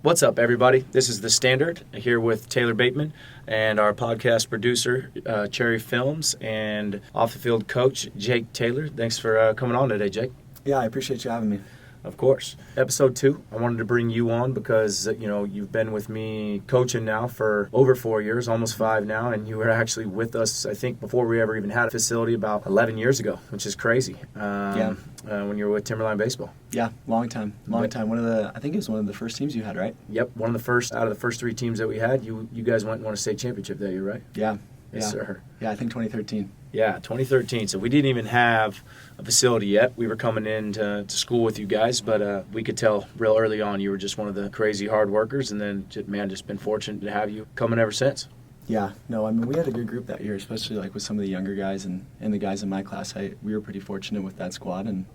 What's up, everybody? This is The Standard, here with Taylor Bateman and our podcast producer, Cherry Films, and Offthefield coach, Jake Taylor. Thanks for coming on today, Jake. Yeah, I appreciate you having me. Of course. Episode 2, I wanted to bring you on because, you've been with me coaching now for over 4 years, almost 5 now, and you were actually with us, I think, before we ever even had a facility about 11 years ago, which is crazy. When you were with Timberline Baseball. Yeah, long time. I think it was one of the first teams you had, right? Yep, one of the first, out of the first 3 teams that we had, you guys went and won a state championship that year, right? Yeah. Yes, sir. Yeah, I think 2013. Yeah, 2013. So we didn't even have a facility yet. We were coming in to school with you guys, but we could tell real early on you were just one of the crazy hard workers, and then, just been fortunate to have you coming ever since. Yeah, no, I mean, we had a good group that year, especially like with some of the younger guys and the guys in my class. We were pretty fortunate with that squad, and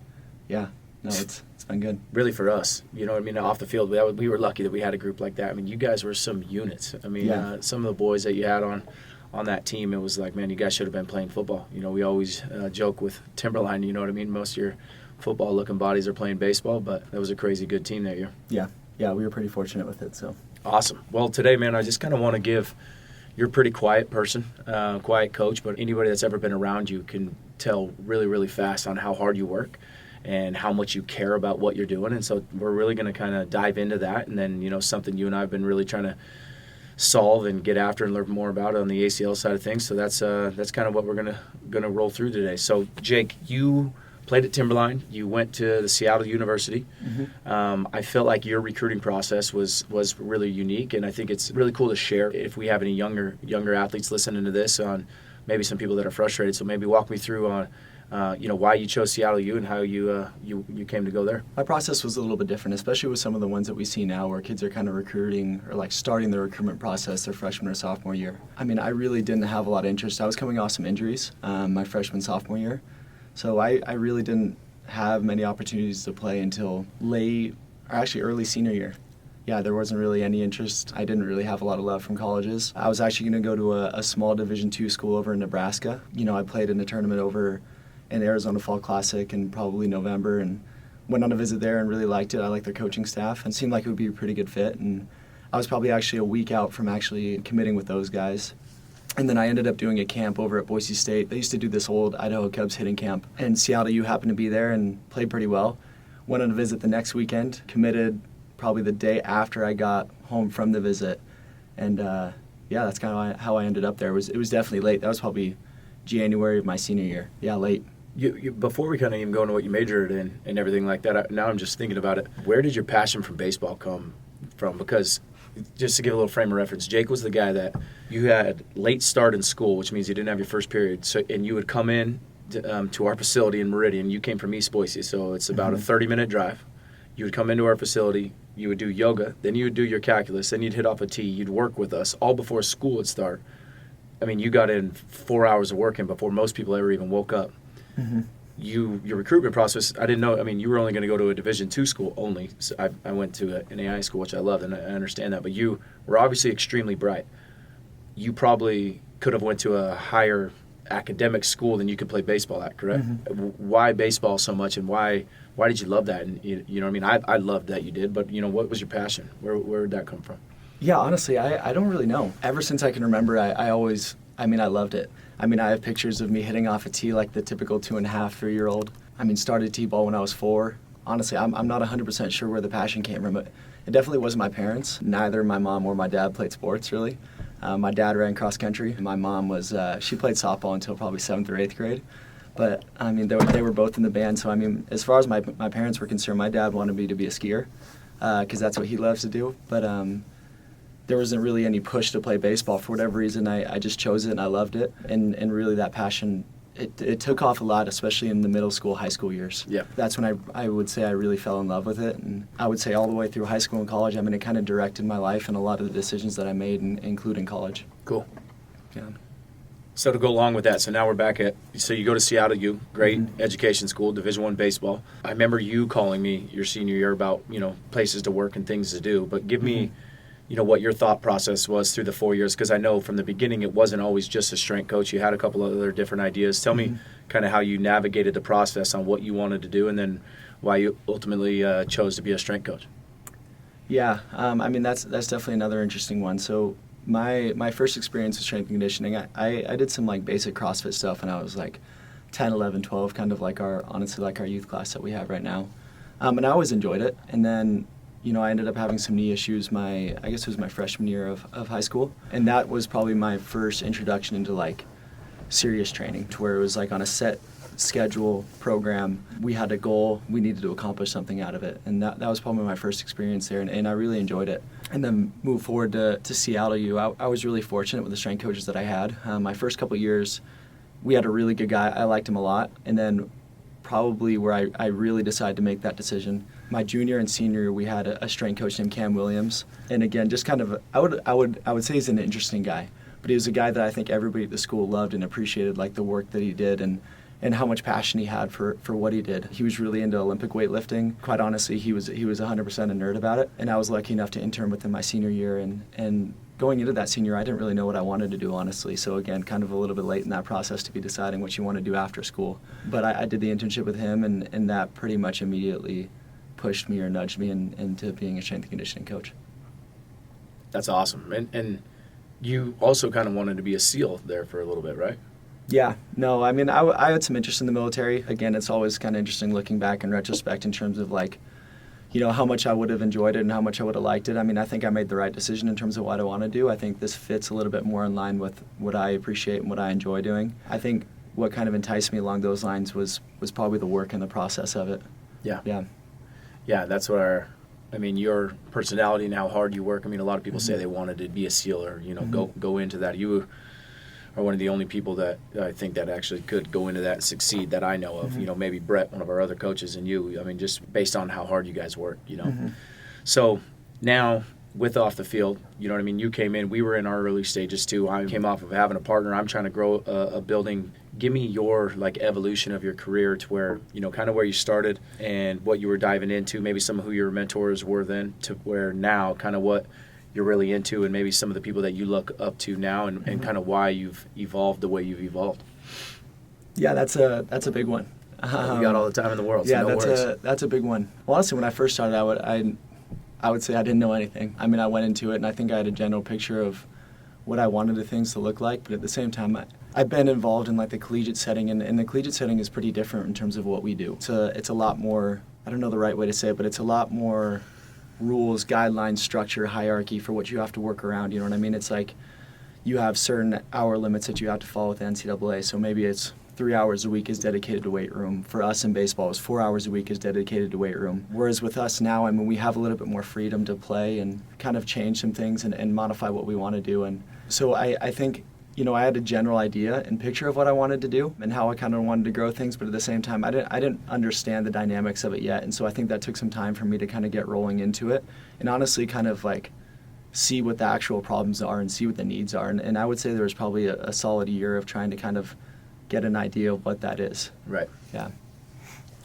yeah, no, it's been good. Really for us, off the field, we were lucky that we had a group like that. I mean, you guys were some units. I mean, some of the boys that you had on that team, it was like, man, you guys should have been playing football. We always joke with Timberline, you know what I mean? Most of your football-looking bodies are playing baseball, but that was a crazy good team that year. Yeah, we were pretty fortunate with it, so. Awesome. Well, today, man, I just kind of want to give, you're a pretty quiet person, quiet coach, but anybody that's ever been around you can tell really, really fast on how hard you work and how much you care about what you're doing. And so we're really going to kind of dive into that, and then, something you and I have been really trying to solve and get after and learn more about on the ACL side of things. So that's kind of what we're gonna roll through today. So Jake, you played at Timberline. You went to the Seattle University. Mm-hmm. I felt like your recruiting process was really unique, and I think it's really cool to share if we have any younger athletes listening to this, on maybe some people that are frustrated. So maybe walk me through on why you chose Seattle U and how you came to go there. My process was a little bit different, especially with some of the ones that we see now where kids are kind of recruiting or like starting their recruitment process their freshman or sophomore year. I mean, I really didn't have a lot of interest. I was coming off some injuries my freshman, sophomore year. So I really didn't have many opportunities to play until early senior year. Yeah, there wasn't really any interest. I didn't really have a lot of love from colleges. I was actually going to go to a small Division II school over in Nebraska. I played in a tournament over in Arizona Fall Classic in probably November, and went on a visit there and really liked it. I liked their coaching staff and seemed like it would be a pretty good fit. And I was probably actually a week out from actually committing with those guys. And then I ended up doing a camp over at Boise State. They used to do this old Idaho Cubs hitting camp, and Seattle U happened to be there and played pretty well. Went on a visit the next weekend, committed probably the day after I got home from the visit. And that's kind of how I ended up there. It was definitely late. That was probably January of my senior year. Yeah, late. You before we kind of even go into what you majored in and everything like that, now I'm just thinking about it. Where did your passion for baseball come from? Because just to give a little frame of reference, Jake was the guy that you had late start in school, which means you didn't have your first period. So, and you would come in to our facility in Meridian. You came from East Boise, so it's about a 30-minute drive. You would come into our facility, you would do yoga, then you would do your calculus, then you'd hit off a tee, you'd work with us, all before school would start. I mean, you got in 4 hours of working before most people ever even woke up. Mm-hmm. Your recruitment process, I didn't know. I mean, you were only going to go to a Division II school only. So I went to an AI school, which I loved, and I understand that. But you were obviously extremely bright. You probably could have went to a higher academic school than you could play baseball at, correct? Mm-hmm. Why baseball so much, and why did you love that? And you know what I mean? I loved that you did, but what was your passion? Where did that come from? Yeah, honestly, I don't really know. Ever since I can remember, I loved it. I mean, I have pictures of me hitting off a tee like the typical 2.5, 3-year-old. I mean, started t-ball when I was 4. Honestly, I'm not 100% sure where the passion came from. It definitely wasn't my parents. Neither my mom or my dad played sports, really. My dad ran cross country. My mom she played softball until probably 7th or 8th grade. But, I mean, they were both in the band. So, I mean, as far as my parents were concerned, my dad wanted me to be a skier because that's what he loves to do. But there wasn't really any push to play baseball. For whatever reason, I just chose it and I loved it. And really that passion, it took off a lot, especially in the middle school, high school years. Yeah. That's when I would say I really fell in love with it. And I would say all the way through high school and college, I mean, it kind of directed my life and a lot of the decisions that I made, including college. Cool. Yeah. So to go along with that, so now we're back so you go to Seattle U, great education school, Division I baseball. I remember you calling me your senior year about, places to work and things to do, but give me what your thought process was through the 4 years, because I know from the beginning it wasn't always just a strength coach. You had a couple of other different ideas. Tell me kind of how you navigated the process on what you wanted to do, and then why you ultimately chose to be a strength coach. Yeah, I mean that's definitely another interesting one. So my first experience with strength and conditioning, I did some like basic CrossFit stuff when I was like 10, 11, 12, kind of like honestly like our youth class that we have right now. And I always enjoyed it. And then, I ended up having some knee issues I guess it was my freshman year of high school. And that was probably my first introduction into like serious training, to where it was like on a set schedule program. We had a goal, we needed to accomplish something out of it. And that was probably my first experience there, and I really enjoyed it. And then moved forward to Seattle U. I was really fortunate with the strength coaches that I had. My first couple of years, we had a really good guy. I liked him a lot. And then probably where I really decided to make that decision, my junior and senior year, we had a strength coach named Cam Williams. And again, just kind of, I would say he's an interesting guy, but he was a guy that I think everybody at the school loved and appreciated, like the work that he did and how much passion he had for what he did. He was really into Olympic weightlifting. Quite honestly, he was 100% a nerd about it. And I was lucky enough to intern with him my senior year. And going into that senior, I didn't really know what I wanted to do, honestly. So again, kind of a little bit late in that process to be deciding what you want to do after school. But I did the internship with him, and that pretty much immediately pushed me or nudged me into being a strength and conditioning coach. That's awesome. And you also kind of wanted to be a SEAL there for a little bit, right? Yeah, no, I mean, I had some interest in the military. Again, it's always kind of interesting looking back in retrospect in terms of like, how much I would have enjoyed it and how much I would have liked it. I mean, I think I made the right decision in terms of what I want to do. I think this fits a little bit more in line with what I appreciate and what I enjoy doing. I think what kind of enticed me along those lines was probably the work and the process of it. Yeah. Yeah. Yeah, that's where, your personality and how hard you work. A lot of people say they wanted to be a SEAL or, go into that. You are one of the only people that I think that actually could go into that and succeed that I know of. Maybe Brett, one of our other coaches, and you. Just based on how hard you guys work. So now with Off the Field, you came in. We were in our early stages too. I came off of having a partner. I'm trying to grow a building. Give me your evolution of your career to where kind of where you started and what you were diving into. Maybe some of who your mentors were then to where now kind of what you're really into, and maybe some of the people that you look up to now, and kind of why you've evolved the way you've evolved. Yeah, that's a big one. We got all the time in the world. So yeah, that's a big one. Well, honestly, when I first started, I would say I didn't know anything. I went into it, and I think I had a general picture of what I wanted the things to look like, but at the same time, I've been involved in the collegiate setting, and the collegiate setting is pretty different in terms of what we do. It's a lot more, I don't know the right way to say it, but it's a lot more rules, guidelines, structure, hierarchy for what you have to work around. You know what I mean? It's like you have certain hour limits that you have to follow with the NCAA. So maybe it's 3 hours a week is dedicated to weight room. For us in baseball, it's 4 hours a week is dedicated to weight room. Whereas with us now, we have a little bit more freedom to play and kind of change some things and modify what we want to do. And so I think, I had a general idea and picture of what I wanted to do and how I kind of wanted to grow things, but at the same time, I didn't understand the dynamics of it yet. And so I think that took some time for me to kind of get rolling into it and honestly kind of see what the actual problems are and see what the needs are. And I would say there was probably a solid year of trying to kind of get an idea of what that is. Right. Yeah.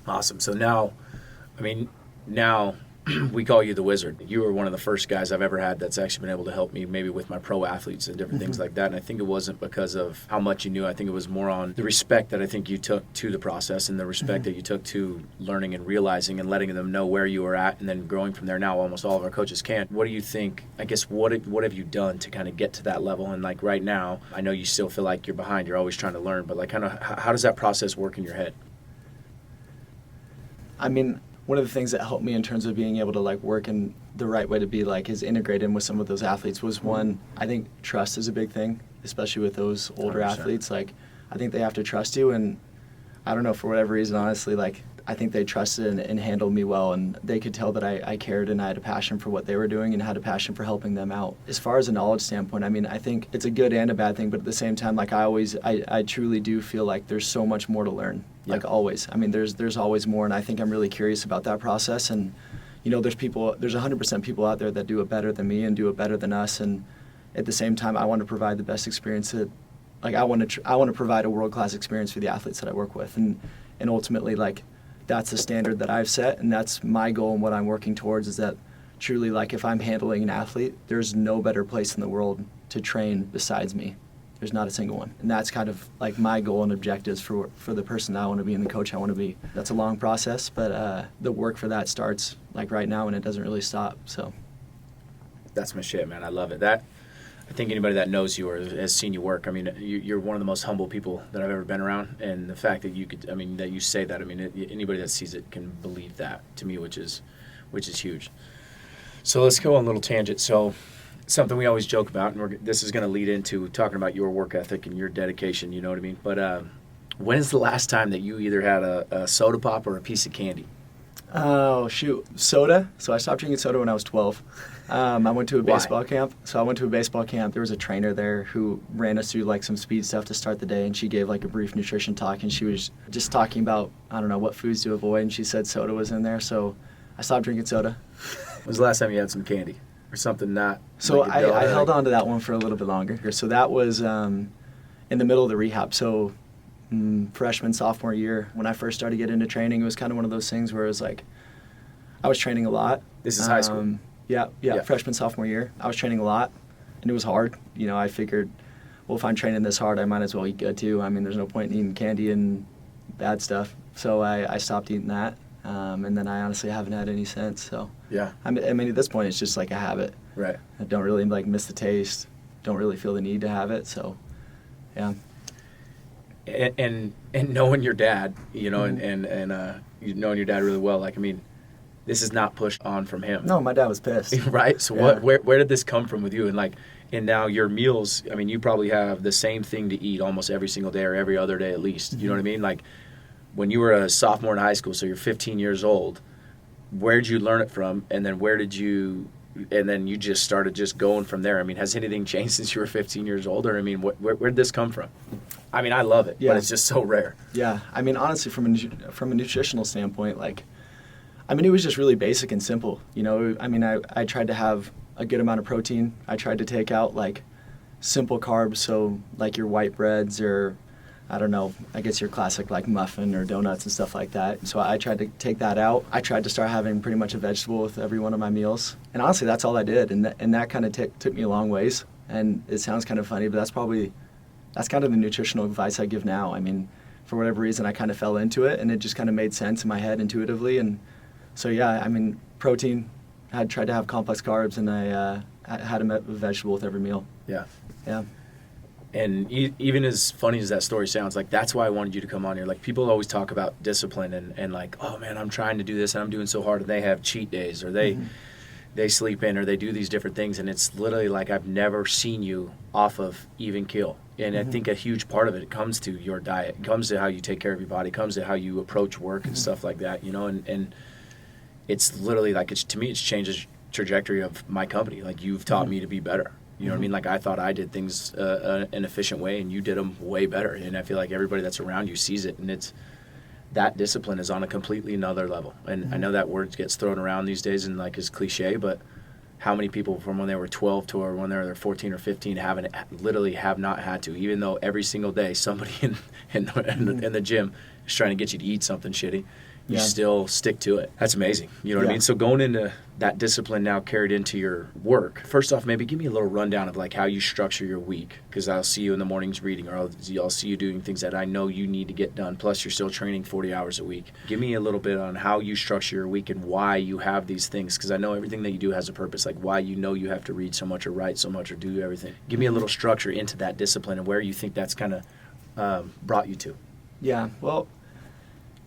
Awesome. So now we call you the Wizard. You were one of the first guys I've ever had that's actually been able to help me maybe with my pro athletes and different things like that. And I think it wasn't because of how much you knew. I think it was more on the respect that I think you took to the process and the respect that you took to learning and realizing and letting them know where you were at and then growing from there. Now almost all of our coaches can. What do you think, I guess, what have you done to kind of get to that level? And right now, I know you still feel like you're behind. You're always trying to learn. But kind of how does that process work in your head? One of the things that helped me in terms of being able to work in the right way to be is integrate in with some of those athletes was one, I think trust is a big thing, especially with those older 100%. athletes. I think they have to trust you, and I don't know, for whatever reason, honestly, I think they trusted and handled me well, and they could tell that I cared and I had a passion for what they were doing and had a passion for helping them out. As far as a knowledge standpoint, I think it's a good and a bad thing, but at the same time, I truly do feel like there's so much more to learn. Yeah. Always. There's always more, and I think I'm really curious about that process. And, there's 100% people out there that do it better than me and do it better than us. And at the same time, I want to provide the best experience that, I want to provide a world-class experience for the athletes that I work with. And ultimately, that's the standard that I've set, and that's my goal and what I'm working towards is that truly, if I'm handling an athlete, there's no better place in the world to train besides me. There's not a single one. And that's kind of my goal and objectives for the person that I want to be and the coach I want to be. That's a long process, but the work for that starts right now, and it doesn't really stop. So That's my shit, man. I love it. I think anybody that knows you or has seen you work, I mean, you're one of the most humble people that I've ever been around, and the fact that that you say that, I mean, anybody that sees it can believe that to me, which is huge. So let's go on a little tangent. So something we always joke about, and this is going to lead into talking about your work ethic and your dedication, you know what I mean? But when is the last time that you either had a soda pop or a piece of candy? Oh, shoot. Soda. So I stopped drinking soda when I was 12. I went to a baseball camp. So I went to a baseball camp. There was a trainer there who ran us through like some speed stuff to start the day, and she gave like a brief nutrition talk, and she was just talking about, I don't know, what foods to avoid, and she said soda was in there. So I stopped drinking soda. When was the last time you had some candy or something not? So like I held on to that one for a little bit longer. So that was in the middle of the rehab. So freshman, sophomore year, when I first started getting into training, it was kind of one of those things where it was like, I was training a lot. This is high school? Yeah, freshman, sophomore year. I was training a lot, and it was hard. You know, I figured, well, if I'm training this hard, I might as well eat good too. I mean, there's no point in eating candy and bad stuff. So I stopped eating that, and then I honestly haven't had any since. So yeah, I mean, at this point, it's just like a habit. Right. I don't really like miss the taste. Don't really feel the need to have it. So, yeah. And knowing your dad, you know, and you knowing your dad really well, like, I mean, this is not pushed on from him. No, my dad was pissed. Right? So yeah. Where did this come from with you? And now your meals, I mean, you probably have the same thing to eat almost every single day or every other day at least. You know what I mean? Like, when you were a sophomore in high school, so you're 15 years old, where did you learn it from? And then and then you just started just going from there. I mean, has anything changed since you were 15 years old? Or, I mean, where did this come from? I mean, I love it, but it's just so rare. Yeah. I mean, honestly, from a nutritional standpoint, like, I mean, it was just really basic and simple. You know, I mean, I tried to have a good amount of protein. I tried to take out, like, simple carbs, so, like, your white breads or, I don't know, I guess your classic, like, muffin or donuts and stuff like that. So I tried to take that out. I tried to start having pretty much a vegetable with every one of my meals. And honestly, that's all I did, and that kind of took me a long ways. And it sounds kind of funny, but that's kind of the nutritional advice I give now. I mean, for whatever reason, I kind of fell into it, and it just kind of made sense in my head intuitively. And so, yeah, I mean, protein, I had tried to have complex carbs, and I had a vegetable with every meal. Yeah. Yeah. And even as funny as that story sounds, like, that's why I wanted you to come on here. Like, people always talk about discipline and like, oh, man, I'm trying to do this, and I'm doing so hard, and they have cheat days, or they sleep in, or they do these different things, and it's literally like, I've never seen you off of even keel. And I think a huge part of it comes to your diet. It comes to how you take care of your body. It comes to how you approach work and stuff like that, you know. And it's literally like, to me, it's changed the trajectory of my company. Like, you've taught me to be better. You know what I mean? Like, I thought I did things an efficient way, and you did them way better. And I feel like everybody that's around you sees it, and that discipline is on a completely another level. And I know that word gets thrown around these days and, like, is cliche, but how many people from when they were 12 to when they were 14 or 15 literally have not had to, even though every single day somebody in the gym is trying to get you to eat something shitty, you still stick to it. That's amazing. You know what I mean? So going into that discipline now carried into your work, first off, maybe give me a little rundown of, like, how you structure your week, because I'll see you in the mornings reading, or I'll see you doing things that I know you need to get done, plus you're still training 40 hours a week. Give me a little bit on how you structure your week and why you have these things, because I know everything that you do has a purpose, like why you know you have to read so much or write so much or do everything. Give me a little structure into that discipline and where you think that's kind of brought you to. Yeah, well,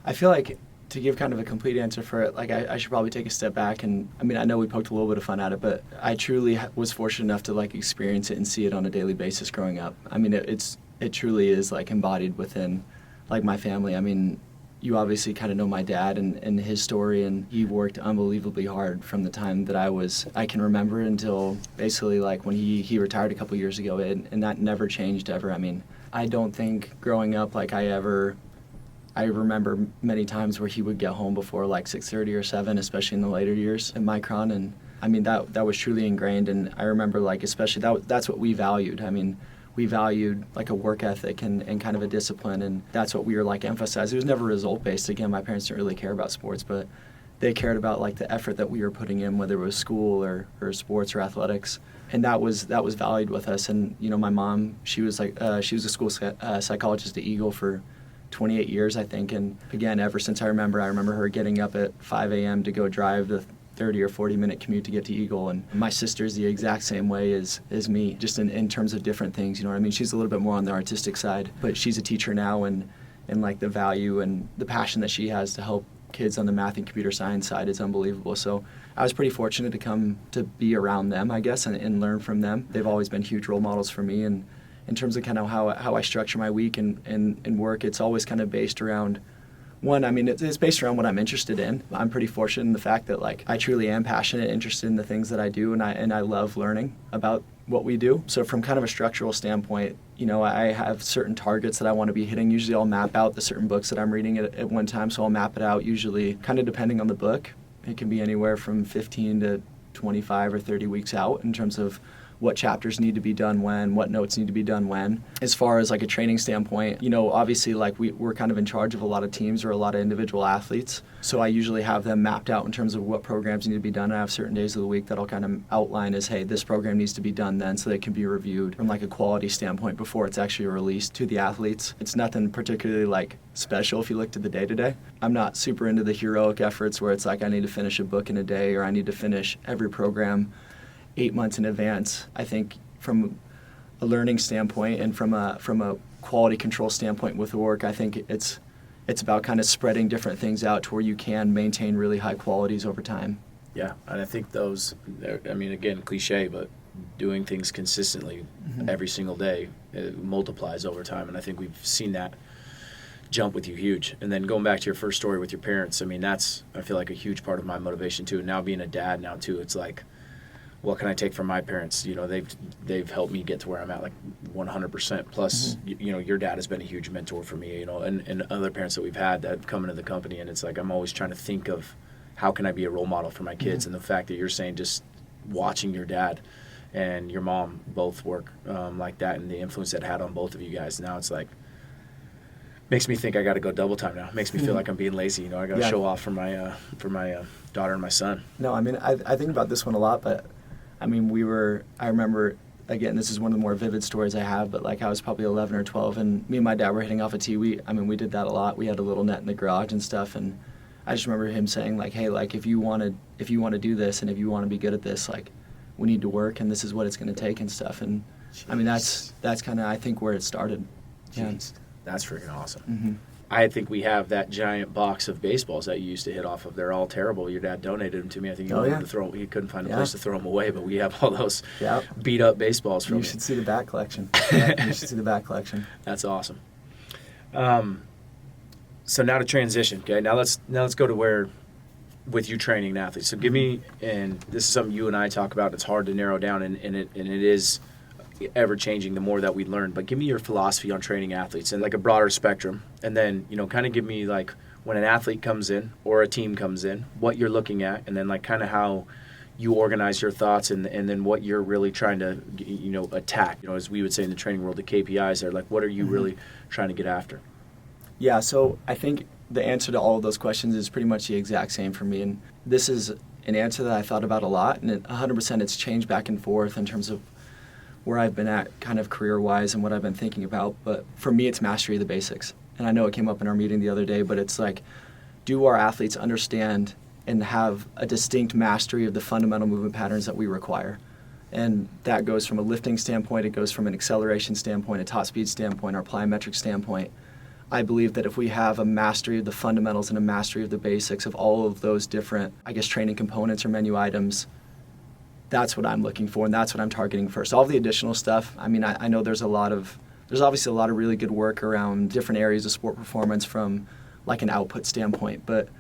I feel like, to give kind of a complete answer for it, like, I should probably take a step back. And I mean, I know we poked a little bit of fun at it, but I truly was fortunate enough to, like, experience it and see it on a daily basis growing up. I mean, it truly is, like, embodied within, like, my family. I mean, you obviously kind of know my dad and his story, and he worked unbelievably hard from the time that I can remember until basically, like, when he retired a couple years ago, and that never changed ever. I mean, I don't think growing up, like, I remember many times where he would get home before, like, 6:30 or 7, especially in the later years at Micron. And I mean, that was truly ingrained. And I remember, like, especially that's what we valued. I mean, we valued, like, a work ethic and kind of a discipline. And that's what we were, like, emphasized. It was never result based. Again, my parents didn't really care about sports, but they cared about, like, the effort that we were putting in, whether it was school or sports or athletics. And that was valued with us. And, you know, my mom, she was a school psychologist at Eagle for 28 years, I think. And again, ever since I remember her getting up at 5 a.m. to go drive the 30 or 40-minute commute to get to Eagle. And my sister's the exact same way as me, just in terms of different things. You know what I mean? She's a little bit more on the artistic side, but she's a teacher now, and like the value and the passion that she has to help kids on the math and computer science side is unbelievable. So I was pretty fortunate to come to be around them, I guess, and learn from them. They've always been huge role models for me. And in terms of kind of how I structure my week and work, it's always kind of based around it's based around what I'm interested in. I'm pretty fortunate in the fact that like I truly am passionate, interested in the things that I do, and I love learning about what we do. So from kind of a structural standpoint, you know, I have certain targets that I want to be hitting. Usually I'll map out the certain books that I'm reading at one time, so I'll map it out usually kind of depending on the book. It can be anywhere from 15 to 25 or 30 weeks out in terms of what chapters need to be done when, what notes need to be done when. As far as like a training standpoint, you know, obviously like we're kind of in charge of a lot of teams or a lot of individual athletes. So I usually have them mapped out in terms of what programs need to be done. I have certain days of the week that I'll kind of outline as, hey, this program needs to be done then, so that it can be reviewed from like a quality standpoint before it's actually released to the athletes. It's nothing particularly like special if you look to the day-to-day. I'm not super into the heroic efforts where it's like I need to finish a book in a day or I need to finish every program 8 months in advance. I think from a learning standpoint and from a quality control standpoint with work, I think it's about kind of spreading different things out to where you can maintain really high qualities over time. Yeah, and I think those, I mean, again, cliche, but doing things consistently every single day, it multiplies over time, and I think we've seen that jump with you huge. And then going back to your first story with your parents, I mean, that's, I feel like, a huge part of my motivation too. Now being a dad now too, it's like, what can I take from my parents? You know, they've helped me get to where I'm at, like 100%. Plus, you know, your dad has been a huge mentor for me, you know, and other parents that we've had that have come into the company. And it's like I'm always trying to think of how can I be a role model for my kids. And the fact that you're saying just watching your dad and your mom both work like that and the influence that had on both of you guys, now it's like, makes me think I got to go double time now. Makes me feel like I'm being lazy. You know, I got to show off for my daughter and my son. No, I mean, I think about this one a lot, but I mean, I remember, again, this is one of the more vivid stories I have, but like I was probably 11 or 12 and me and my dad were hitting off a tee. We did that a lot. We had a little net in the garage and stuff, and I just remember him saying like, hey, like if you want to do this and if you want to be good at this, like we need to work and this is what it's going to take and stuff. And I mean, that's kind of, I think, where it started. Jeez, that's freaking awesome. I think we have that giant box of baseballs that you used to hit off of. They're all terrible. Your dad donated them to me. I think he wanted to throw. He couldn't find a place to throw them away, but we have all those beat up baseballs from. You should see the back collection. You should see the back collection. That's awesome. So now to transition. Okay, now let's go to where with you training athletes. So give me, and this is something you and I talk about. It's hard to narrow down, and it is ever changing the more that we learn. But give me your philosophy on training athletes and like a broader spectrum, and then, you know, kind of give me like when an athlete comes in or a team comes in, what you're looking at, and then like kind of how you organize your thoughts, and then what you're really trying to, you know, attack. You know, as we would say in the training world, the KPIs are like, what are you really trying to get after? Yeah, so I think the answer to all of those questions is pretty much the exact same for me, and this is an answer that I thought about a lot, and 100% it's changed back and forth in terms of where I've been at kind of career-wise and what I've been thinking about. But for me, it's mastery of the basics. And I know it came up in our meeting the other day, but it's like, do our athletes understand and have a distinct mastery of the fundamental movement patterns that we require? And that goes from a lifting standpoint, it goes from an acceleration standpoint, a top speed standpoint, our plyometric standpoint. I believe that if we have a mastery of the fundamentals and a mastery of the basics of all of those different, I guess, training components or menu items, that's what I'm looking for, and that's what I'm targeting first. All the additional stuff, I mean, I know there's obviously a lot of really good work around different areas of sport performance from like an output standpoint, but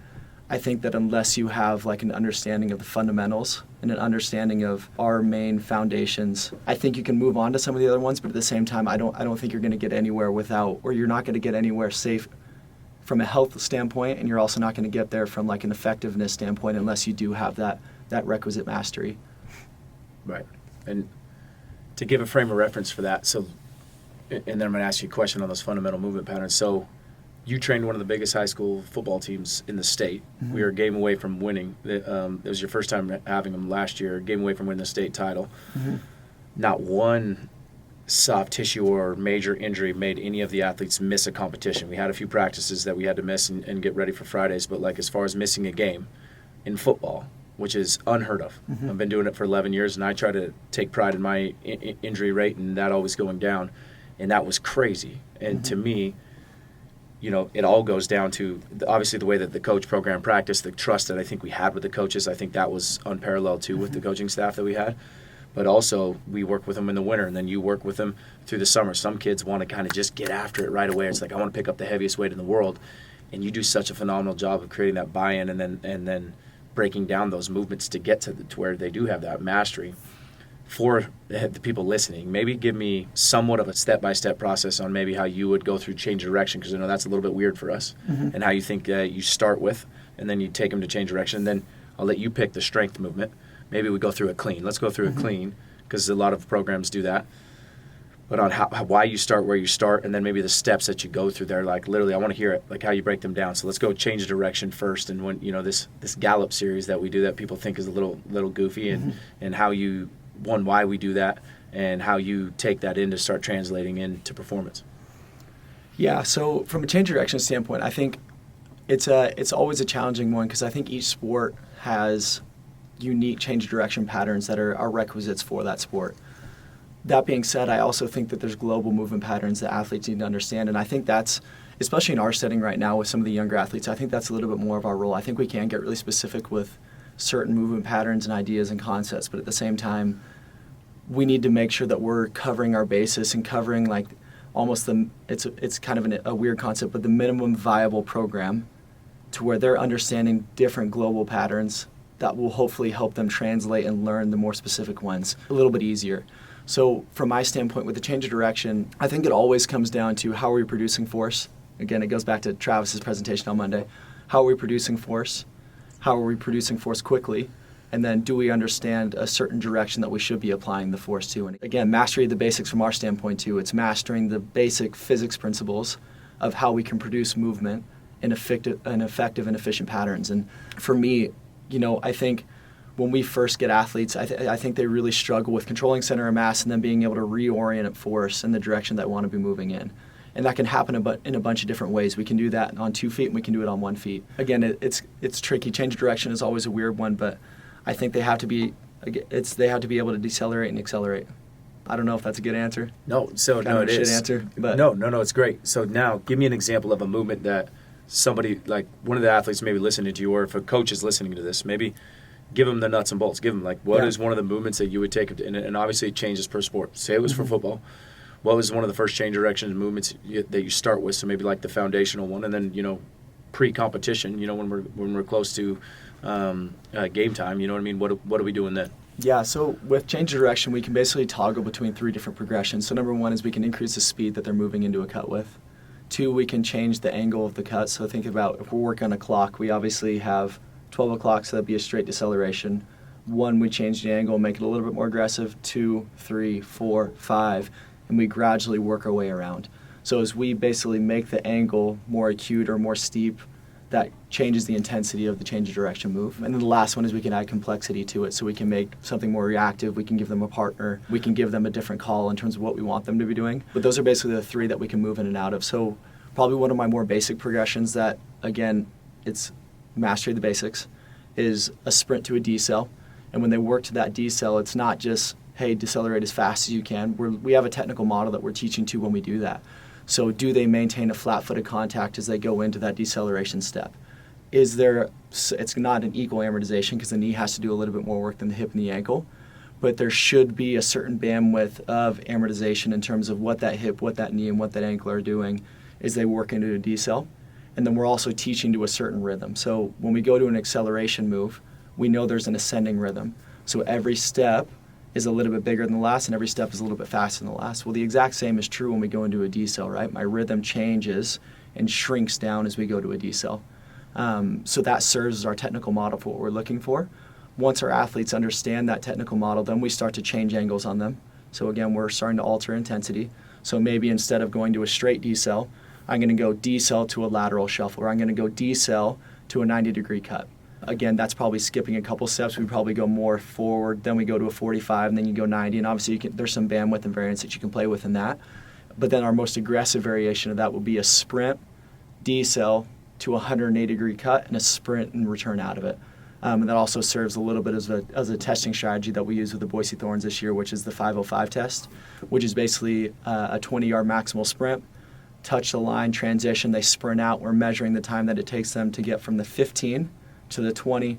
I think that unless you have like an understanding of the fundamentals and an understanding of our main foundations, I think you can move on to some of the other ones, but at the same time, I don't think you're going to get anywhere without, or you're not going to get anywhere safe from a health standpoint, and you're also not going to get there from like an effectiveness standpoint unless you do have that requisite mastery. Right. And to give a frame of reference for that, so, and then I'm going to ask you a question on those fundamental movement patterns. So you trained one of the biggest high school football teams in the state. We were a game away from winning. It was your first time having them last year, game away from winning the state title. Not one soft tissue or major injury made any of the athletes miss a competition. We had a few practices that we had to miss and get ready for Fridays, but like as far as missing a game in football, which is unheard of. I've been doing it for 11 years, and I try to take pride in my injury rate and that always going down, and that was crazy. And to me, it all goes down to obviously the way that the coach program practiced, the trust that I think we had with the coaches. I think that was unparalleled too with the coaching staff that we had. But also, we work with them in the winter, and then you work with them through the summer. Some kids want to kind of just get after it right away. It's like, I want to pick up the heaviest weight in the world. And you do such a phenomenal job of creating that buy-in and then breaking down those movements to get to where they do have that mastery. For the people listening, maybe give me somewhat of a step-by-step process on maybe how you would go through change of direction, because I know that's a little bit weird for us, and how you think you start with, and then you take them to change direction. And then I'll let you pick the strength movement. Maybe we go through a clean. Let's go through a clean, because a lot of programs do that. But on why you start where you start, and then maybe the steps that you go through there. Like literally, I want to hear it, like how you break them down. So let's go change of direction first, and when this Gallup series that we do that people think is a little goofy, and how you why we do that, and how you take that in to start translating into performance. Yeah. So from a change of direction standpoint, I think it's always a challenging one, because I think each sport has unique change of direction patterns that are requisites for that sport. That being said, I also think that there's global movement patterns that athletes need to understand, and I think that's, especially in our setting right now with some of the younger athletes, I think that's a little bit more of our role. I think we can get really specific with certain movement patterns and ideas and concepts, but at the same time, we need to make sure that we're covering our basis and covering like almost it's kind of a weird concept, but the minimum viable program, to where they're understanding different global patterns that will hopefully help them translate and learn the more specific ones a little bit easier. So from my standpoint, with the change of direction, I think it always comes down to how are we producing force? Again, it goes back to Travis's presentation on Monday. How are we producing force? How are we producing force quickly? And then do we understand a certain direction that we should be applying the force to? And again, mastery of the basics from our standpoint too. It's mastering the basic physics principles of how we can produce movement in effective and efficient patterns. And for me, I think when we first get athletes, I think they really struggle with controlling center of mass and then being able to reorient force in the direction that we want to be moving in. And that can happen in a bunch of different ways. We can do that on 2 feet, and we can do it on 1 feet. Again, it's tricky. Change of direction is always a weird one, but I think they have to be able to decelerate and accelerate. I don't know if that's a good answer. No, so no, it is. Answer, but no, it's great. So now, give me an example of a movement that somebody, like one of the athletes maybe listening to you, or if a coach is listening to this, maybe give them the nuts and bolts. Give them, like, what is one of the movements that you would take, and obviously it changes per sport. Say it was for football. What was one of the first change direction movements that you start with? So maybe like the foundational one, and then, pre-competition, when we're close to game time, you know what I mean? What are we doing then? Yeah, so with change of direction, we can basically toggle between 3 different progressions. So number 1 is we can increase the speed that they're moving into a cut with. 2, we can change the angle of the cut. So think about if we're working on a clock, we obviously have 12 o'clock, so that'd be a straight deceleration. 1, we change the angle, make it a little bit more aggressive. 2, 3, 4, 5, and we gradually work our way around. So as we basically make the angle more acute or more steep, that changes the intensity of the change of direction move. And then the last one is we can add complexity to it, so we can make something more reactive, we can give them a partner, we can give them a different call in terms of what we want them to be doing. But those are basically the 3 that we can move in and out of. So probably one of my more basic progressions that, again, it's mastery of the basics, is a sprint to a decel. And when they work to that decel, it's not just, hey, decelerate as fast as you can. We have a technical model that we're teaching to when we do that. So do they maintain a flat-footed contact as they go into that deceleration step? It's not an equal amortization, because the knee has to do a little bit more work than the hip and the ankle, but there should be a certain bandwidth of amortization in terms of what that hip, what that knee, and what that ankle are doing as they work into a decel. And then we're also teaching to a certain rhythm. So when we go to an acceleration move, we know there's an ascending rhythm. So every step is a little bit bigger than the last, and every step is a little bit faster than the last. Well, the exact same is true when we go into a decel, right? My rhythm changes and shrinks down as we go to a decel. So that serves as our technical model for what we're looking for. Once our athletes understand that technical model, then we start to change angles on them. So again, we're starting to alter intensity. So maybe instead of going to a straight decel, I'm going to go decel to a lateral shuffle, or I'm going to go decel to a 90-degree cut. Again, that's probably skipping a couple steps. We probably go more forward, then we go to a 45, and then you go 90. And obviously, there's some bandwidth and variance that you can play with in that. But then our most aggressive variation of that will be a sprint, decel to a 180-degree cut, and a sprint and return out of it. And that also serves a little bit as a testing strategy that we use with the Boise Thorns this year, which is the 505 test, which is basically a 20-yard maximal sprint, touch the line, transition, they sprint out. We're measuring the time that it takes them to get from the 15 to the 20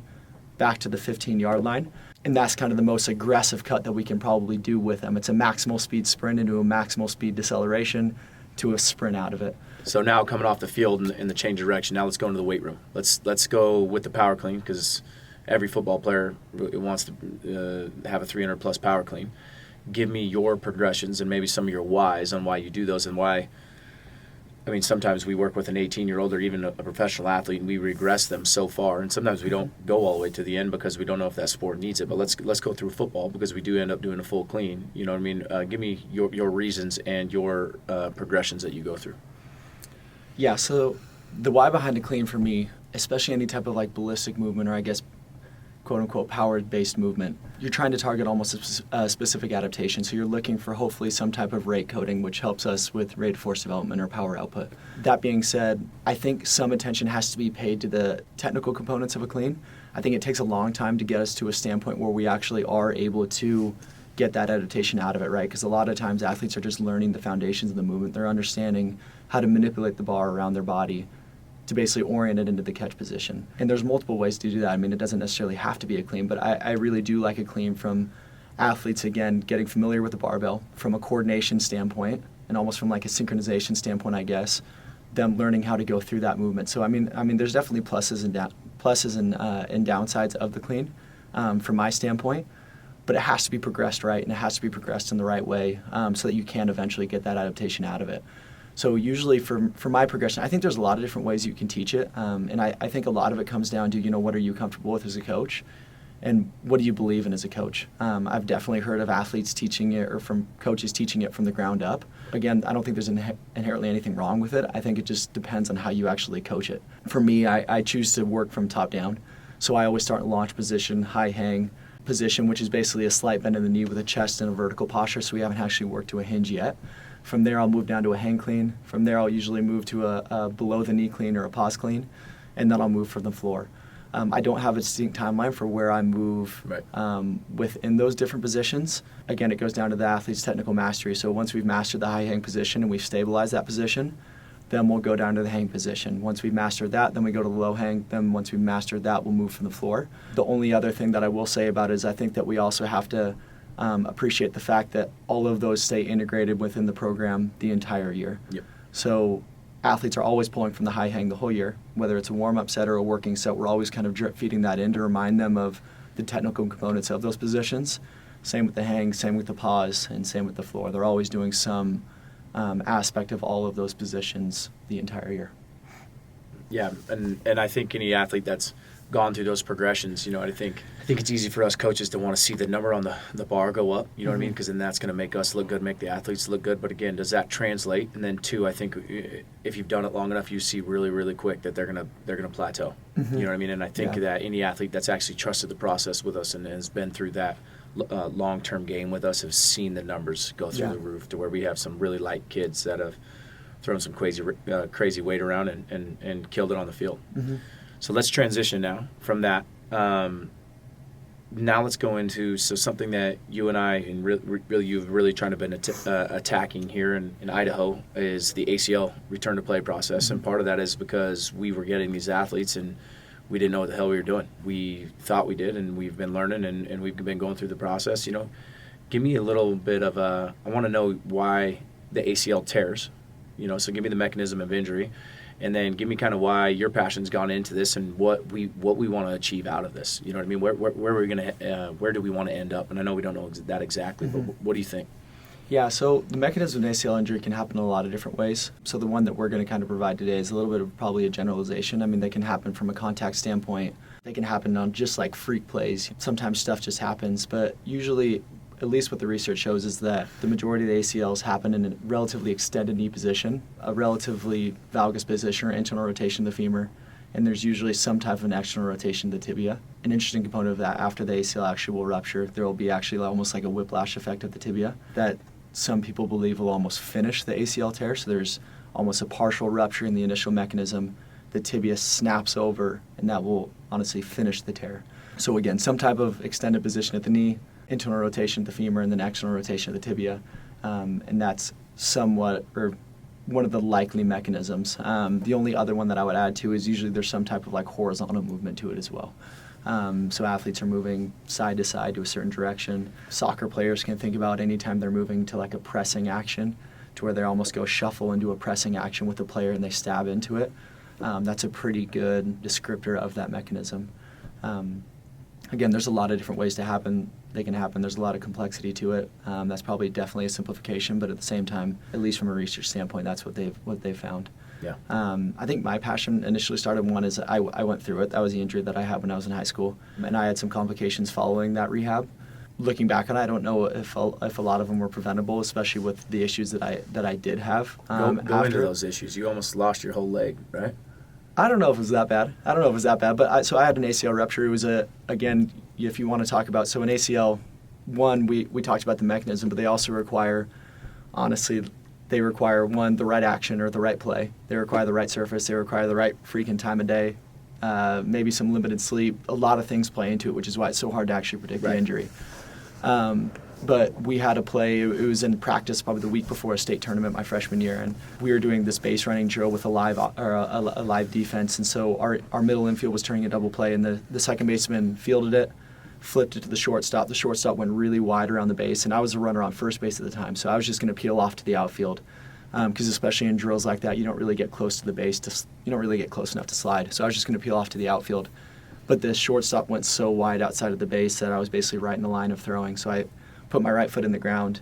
back to the 15-yard line. And that's kind of the most aggressive cut that we can probably do with them. It's a maximal speed sprint into a maximal speed deceleration to a sprint out of it. So now coming off the field in the change of direction, now let's go into the weight room. Let's go with the power clean, because every football player wants to have a 300-plus power clean. Give me your progressions and maybe some of your whys on why you do those and why. I mean, sometimes we work with an 18-year-old or even a professional athlete, and we regress them so far, and sometimes we don't go all the way to the end because we don't know if that sport needs it. But let's go through football, because we do end up doing a full clean. You know what I mean? Give me your reasons and your progressions that you go through. Yeah, so the why behind a clean for me, especially any type of like ballistic movement, or I guess quote-unquote power-based movement, you're trying to target almost a specific adaptation. So you're looking for hopefully some type of rate coding, which helps us with rate of force development or power output. That being said, I think some attention has to be paid to the technical components of a clean. I think it takes a long time to get us to a standpoint where we actually are able to get that adaptation out of it, right? Because a lot of times athletes are just learning the foundations of the movement. They're understanding how to manipulate the bar around their body to basically orient it into the catch position. And there's multiple ways to do that. I mean, it doesn't necessarily have to be a clean, but I really do like a clean from athletes, again, getting familiar with the barbell from a coordination standpoint and almost from like a synchronization standpoint, I guess, them learning how to go through that movement. So, I mean, there's definitely pluses and downsides of the clean from my standpoint, but it has to be progressed right, and it has to be progressed in the right way so that you can eventually get that adaptation out of it. So usually for my progression, I think there's a lot of different ways you can teach it, and I think a lot of it comes down to, what are you comfortable with as a coach, and what do you believe in as a coach. I've definitely heard of athletes teaching it, or from coaches teaching it from the ground up. Again, I don't think there's inherently anything wrong with it. I think it just depends on how you actually coach it. For me, I choose to work from top down, so I always start in launch position, high hang position, which is basically a slight bend in the knee with a chest and a vertical posture, so we haven't actually worked to a hinge yet. From there, I'll move down to a hang clean. From there, I'll usually move to a below the knee clean or a pause clean, and then I'll move from the floor. I don't have a distinct timeline for where I move within those different positions. Again, it goes down to the athlete's technical mastery. So once we've mastered the high hang position and we've stabilized that position, then we'll go down to the hang position. Once we've mastered that, then we go to the low hang. Then once we've mastered that, we'll move from the floor. The only other thing that I will say about it is I think that we also have to appreciate the fact that all of those stay integrated within the program the entire year. Yep. So athletes are always pulling from the high hang the whole year, whether it's a warm-up set or a working set. We're always kind of drip feeding that in to remind them of the technical components of those positions. Same with the hang, same with the pause, and same with the floor. They're always doing some aspect of all of those positions the entire year. Yeah, and I think any athlete that's gone through those progressions, I think it's easy for us coaches to want to see the number on the bar go up, what I mean? Because then that's going to make us look good, make the athletes look good. But again, does that translate? And then two, I think if you've done it long enough, you see really, really quick that they're gonna plateau. You know what I mean? And I think that any athlete that's actually trusted the process with us and has been through that long-term game with us have seen the numbers go through the roof, to where we have some really light kids that have thrown some crazy weight around and killed it on the field. So let's transition now from that. Now let's go into something that you and I, and really you've really trying to been attacking here in Idaho, is the ACL return to play process. And part of that is because we were getting these athletes and we didn't know what the hell we were doing. We thought we did, and we've been learning, and we've been going through the process. Give me a little bit of I want to know why the ACL tears. So give me the mechanism of injury. And then give me kind of why your passion's gone into this and what we want to achieve out of this. You know what I mean? Where do we want to end up? And I know we don't know that exactly, but what do you think? Yeah, so the mechanism of ACL injury can happen in a lot of different ways. So the one that we're going to kind of provide today is a little bit of probably a generalization. I mean, they can happen from a contact standpoint. They can happen on just like freak plays. Sometimes stuff just happens, but usually, at least what the research shows, is that the majority of the ACLs happen in a relatively extended knee position, a relatively valgus position or internal rotation of the femur, and there's usually some type of an external rotation of the tibia. An interesting component of that, after the ACL actually will rupture, there will be actually almost like a whiplash effect of the tibia that some people believe will almost finish the ACL tear. So there's almost a partial rupture in the initial mechanism, the tibia snaps over, and that will honestly finish the tear. So again, some type of extended position at the knee, internal rotation at the femur, and then external rotation of the tibia, and that's somewhat, or one of the likely mechanisms. The only other one that I would add to is usually there's some type of like horizontal movement to it as well. So athletes are moving side to side to a certain direction. Soccer players can think about anytime they're moving to like a pressing action, to where they almost go shuffle into a pressing action with the player and they stab into it. That's a pretty good descriptor of that mechanism. Again, there's a lot of different ways they can happen. There's a lot of complexity to it. That's probably definitely a simplification, but at the same time, at least from a research standpoint, that's what they've found. Yeah. I think my passion initially started, one is I went through it. That was the injury that I had when I was in high school, and I had some complications following that rehab. Looking back on it, I don't know if a lot of them were preventable, especially with the issues that I did have. Go into those issues. You almost lost your whole leg, right? I don't know if it was that bad. But I had an ACL rupture. It was again, if you want to talk about, so an ACL, one, we talked about the mechanism, but they also require, honestly, one, the right action or the right play. They require the right surface. They require the right freaking time of day, maybe some limited sleep. A lot of things play into it, which is why it's so hard to actually predict the injury. But we had to play, it was in practice probably the week before a state tournament my freshman year, and we were doing this base running drill with a live defense, and so our middle infield was turning a double play, and the second baseman fielded it, flipped it to the shortstop. The shortstop went really wide around the base, and I was a runner on first base at the time, so I was just going to peel off to the outfield, because especially in drills like that, you don't really get close to the base, you don't really get close enough to slide, so I was just going to peel off to the outfield. But the shortstop went so wide outside of the base that I was basically right in the line of throwing, so I put my right foot in the ground,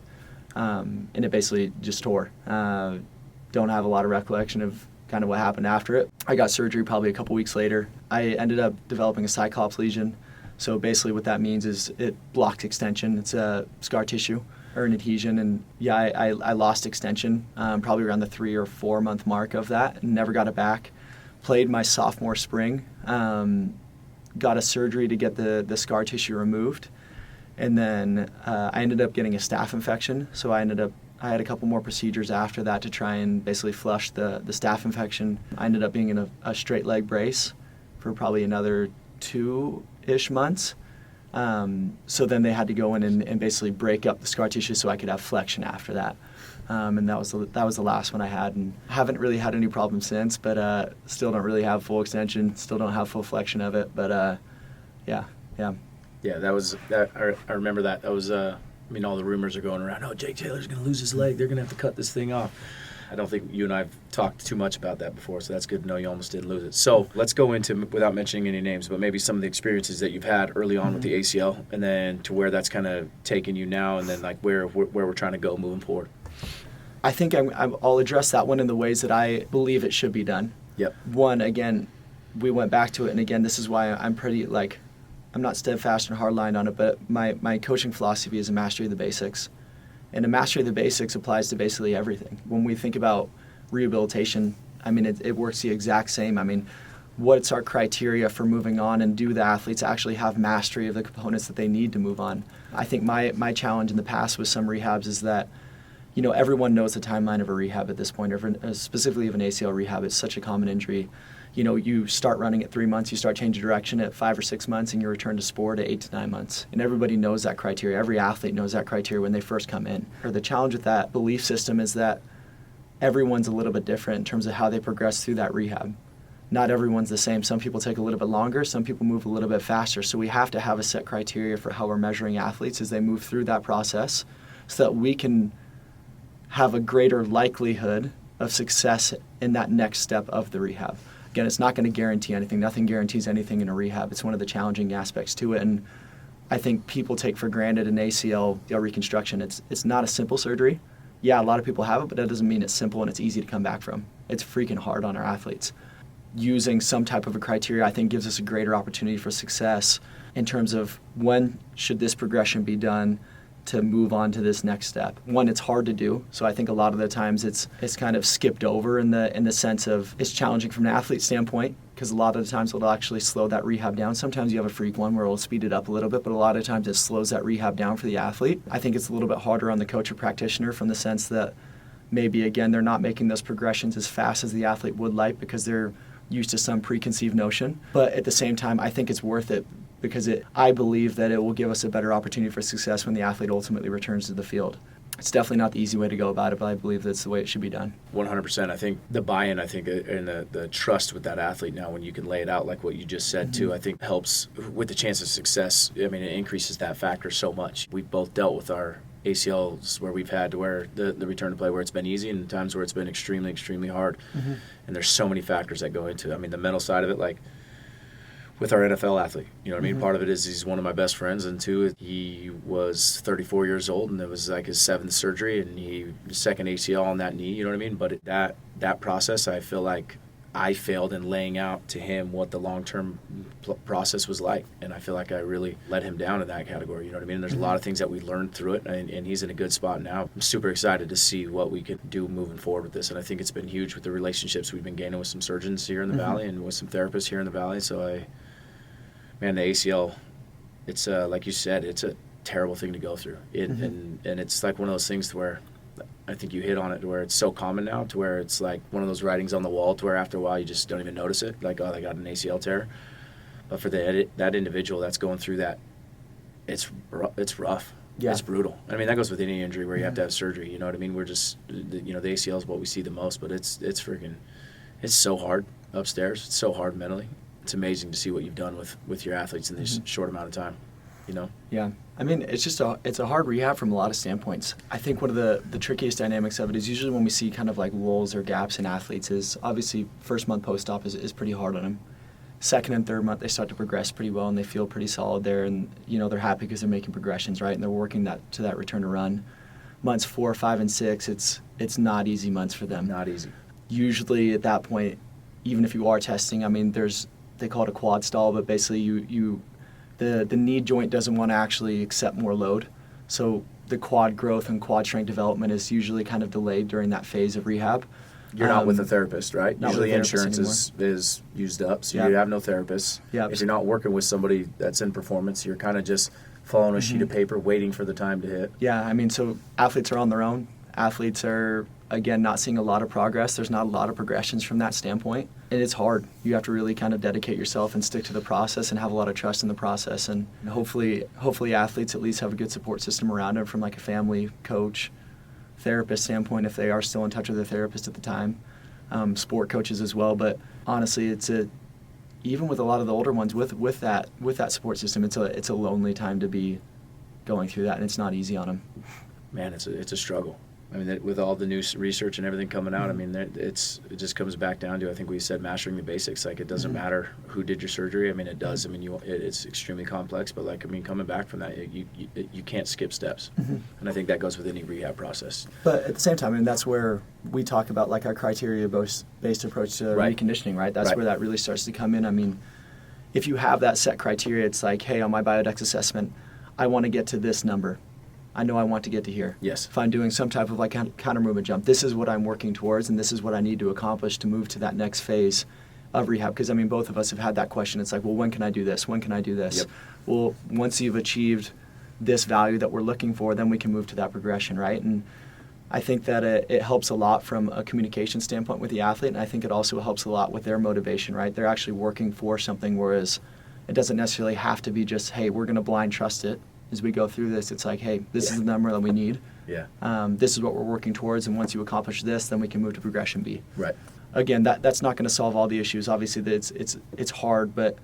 and it basically just tore. Don't have a lot of recollection of kind of what happened after it. I got surgery probably a couple weeks later. I ended up developing a cyclops lesion. So basically what that means is it blocks extension. It's a scar tissue or an adhesion. And yeah, I lost extension probably around the 3 or 4 month mark of that, and never got it back. Played my sophomore spring, got a surgery to get the scar tissue removed. And then I ended up getting a staph infection, so I had a couple more procedures after that to try and basically flush the staph infection. I ended up being in a straight leg brace for probably another 2-ish months. So then they had to go in and basically break up the scar tissue so I could have flexion after that. And that was the last one I had, and haven't really had any problems since, but still don't really have full extension, still don't have full flexion of it, but yeah. Yeah, I remember that. That was, all the rumors are going around, oh, Jake Taylor's going to lose his leg. They're going to have to cut this thing off. I don't think you and I have talked too much about that before, so that's good to know you almost didn't lose it. So let's go into, without mentioning any names, but maybe some of the experiences that you've had early on with the ACL, and then to where that's kind of taken you now, and then like where we're trying to go moving forward. I think I'll address that one in the ways that I believe it should be done. Yep. One, again, we went back to it, and again, this is why I'm pretty, I'm not steadfast and hardline on it, but my coaching philosophy is a mastery of the basics. And a mastery of the basics applies to basically everything. When we think about rehabilitation, it works the exact same. What's our criteria for moving on, and do the athletes actually have mastery of the components that they need to move on? I think my challenge in the past with some rehabs is that, everyone knows the timeline of a rehab at this point, or specifically of an ACL rehab. It's such a common injury. You start running at 3 months, you start changing direction at 5 or 6 months, and you return to sport at 8 to 9 months. And everybody knows that criteria. Every athlete knows that criteria when they first come in. Or the challenge with that belief system is that everyone's a little bit different in terms of how they progress through that rehab. Not everyone's the same. Some people take a little bit longer, some people move a little bit faster. So we have to have a set criteria for how we're measuring athletes as they move through that process, so that we can have a greater likelihood of success in that next step of the rehab. Again, it's not going to guarantee anything. Nothing guarantees anything in a rehab. It's one of the challenging aspects to it. And I think people take for granted an ACL reconstruction. It's not a simple surgery. Yeah, a lot of people have it, but that doesn't mean it's simple and it's easy to come back from. It's freaking hard on our athletes. Using some type of a criteria, I think, gives us a greater opportunity for success in terms of when should this progression be done to move on to this next step. One, it's hard to do, so I think a lot of the times it's kind of skipped over in the sense of it's challenging from an athlete standpoint, because a lot of the times it'll actually slow that rehab down. Sometimes you have a freak one where it'll speed it up a little bit, but a lot of times it slows that rehab down for the athlete. I think it's a little bit harder on the coach or practitioner from the sense that maybe, again, they're not making those progressions as fast as the athlete would like, because they're used to some preconceived notion. But at the same time, I think it's worth it because I believe that it will give us a better opportunity for success when the athlete ultimately returns to the field. It's definitely not the easy way to go about it, but I believe that's the way it should be done. 100%. I think the buy-in, and the trust with that athlete now, when you can lay it out like what you just said too, I think helps with the chance of success. I mean, it increases that factor so much. We've both dealt with our ACLs where we've had to where the return to play where it's been easy and times where it's been extremely, extremely hard. And there's so many factors that go into it. I mean, the mental side of it, like with our NFL athlete, you know what I mean? Part of it is he's one of my best friends, and two, he was 34 years old, and it was like his 7th surgery, and his 2nd ACL on that knee, you know what I mean? But that process, I feel like I failed in laying out to him what the long-term process was like, and I feel like I really let him down in that category, you know what I mean? And there's a lot of things that we learned through it, and he's in a good spot now. I'm super excited to see what we can do moving forward with this, and I think it's been huge with the relationships we've been gaining with some surgeons here in the Valley and with some therapists here in the Valley, so Man, the ACL, it's like you said, it's a terrible thing to go through. And it's like one of those things to where I think you hit on it to where it's so common now to where it's like one of those writings on the wall to where after a while you just don't even notice it. Like, oh, they got an ACL tear. But for that individual that's going through that, it's rough. Yeah. It's brutal. I mean, that goes with any injury where you have to have surgery. You know what I mean? We're just, the ACL is what we see the most, but it's so hard upstairs. It's so hard mentally. It's amazing to see what you've done with your athletes in this short amount of time, you know? Yeah. I mean, it's a hard rehab from a lot of standpoints. I think one of the trickiest dynamics of it is usually when we see kind of like lulls or gaps in athletes is obviously first month post-op is pretty hard on them. Second and third month, they start to progress pretty well and they feel pretty solid there, and, they're happy because they're making progressions, right? And they're working to that return to run. Months 4, 5, and 6, it's not easy months for them. Not easy. Usually at that point, even if you are testing, I mean, they call it a quad stall, but basically the knee joint doesn't want to actually accept more load. So the quad growth and quad strength development is usually kind of delayed during that phase of rehab. You're not with a therapist, right? Usually insurance anymore. is used up, so you have no therapist. Yep. If you're not working with somebody that's in performance, you're kind of just following a sheet of paper waiting for the time to hit. Yeah, I mean, so athletes are on their own. Athletes are, again, not seeing a lot of progress. There's not a lot of progressions from that standpoint. And it's hard. You have to really kind of dedicate yourself and stick to the process and have a lot of trust in the process. And hopefully athletes at least have a good support system around them from like a family, coach, therapist standpoint if they are still in touch with their therapist at the time. Sport coaches as well. But honestly, even with a lot of the older ones with that support system, it's a lonely time to be going through that, and it's not easy on them. Man, it's a struggle. I mean, with all the new research and everything coming out, I mean, it just comes back down to, I think we said, mastering the basics. Like, it doesn't matter who did your surgery. I mean, it does. I mean, it's extremely complex, but like, I mean, coming back from that, you can't skip steps. And I think that goes with any rehab process. But at the same time, I mean, that's where we talk about like our criteria-based approach to reconditioning, right? That's where that really starts to come in. I mean, if you have that set criteria, it's like, hey, on my Biodex assessment, I want to get to this number. I know I want to get to here. Yes. If I'm doing some type of like counter movement jump, this is what I'm working towards, and this is what I need to accomplish to move to that next phase of rehab. Because I mean, both of us have had that question. It's like, well, when can I do this? When can I do this? Yep. Well, once you've achieved this value that we're looking for, then we can move to that progression, right? And I think that it helps a lot from a communication standpoint with the athlete, and I think it also helps a lot with their motivation, right? They're actually working for something, whereas it doesn't necessarily have to be just, hey, we're going to blind trust it. As we go through this, it's like, hey, this is the number that we need. Yeah. This is what we're working towards, and once you accomplish this, then we can move to progression B. Right. Again, that's not going to solve all the issues. Obviously, it's hard, but